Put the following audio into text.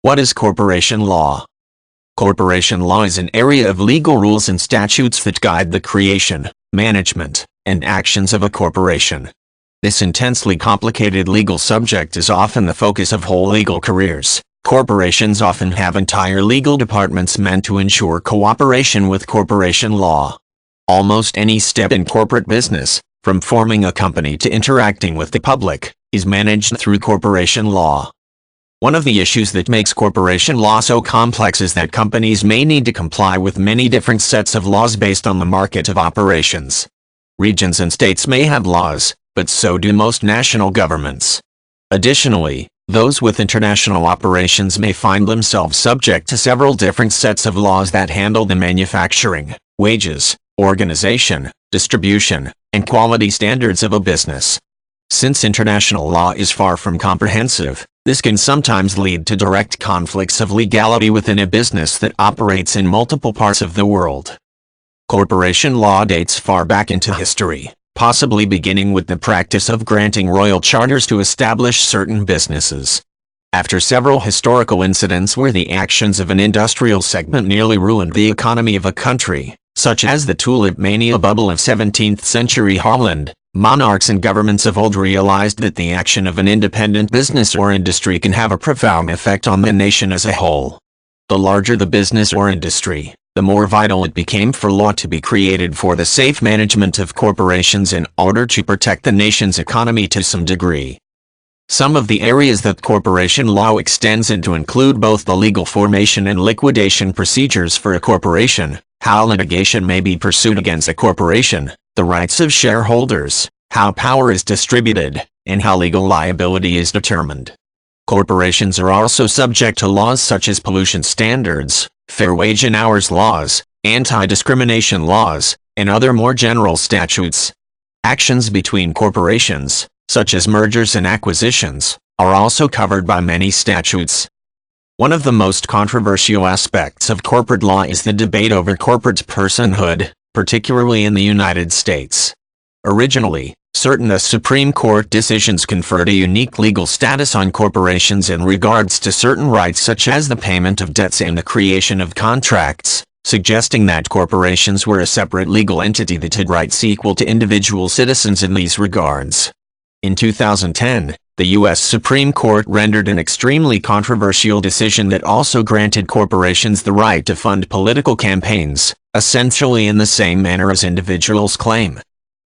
What is corporation law? Corporation law is an area of legal rules and statutes that guide the creation, management, and actions of a corporation. This intensely complicated legal subject is often the focus of whole legal careers. Corporations often have entire legal departments meant to ensure cooperation with corporation law. Almost any step in corporate business, from forming a company to interacting with the public, is managed through corporation law. One of the issues that makes corporation law so complex is that companies may need to comply with many different sets of laws based on the market of operations. Regions and states may have laws, but so do most national governments. Additionally, those with international operations may find themselves subject to several different sets of laws that handle the manufacturing, wages, organization, distribution, and quality standards of a business. Since international law is far from comprehensive, this can sometimes lead to direct conflicts of legality within a business that operates in multiple parts of the world. Corporation law dates far back into history, possibly beginning with the practice of granting royal charters to establish certain businesses. After several historical incidents where the actions of an industrial segment nearly ruined the economy of a country, such as the tulip mania bubble of 17th century Holland, monarchs and governments of old realized that the action of an independent business or industry can have a profound effect on the nation as a whole. The larger the business or industry, the more vital it became for law to be created for the safe management of corporations in order to protect the nation's economy to some degree. Some of the areas that corporation law extends into include both the legal formation and liquidation procedures for a corporation, how litigation may be pursued against a corporation, the rights of shareholders, how power is distributed, and how legal liability is determined. Corporations are also subject to laws such as pollution standards, fair wage and hours laws, anti-discrimination laws, and other more general statutes. Actions between corporations, such as mergers and acquisitions, are also covered by many statutes. One of the most controversial aspects of corporate law is the debate over corporate personhood, particularly in the United States. Originally, certain Supreme Court decisions conferred a unique legal status on corporations in regards to certain rights such as the payment of debts and the creation of contracts, suggesting that corporations were a separate legal entity that had rights equal to individual citizens in these regards. In 2010, the U.S. Supreme Court rendered an extremely controversial decision that also granted corporations the right to fund political campaigns, essentially in the same manner as individuals claim.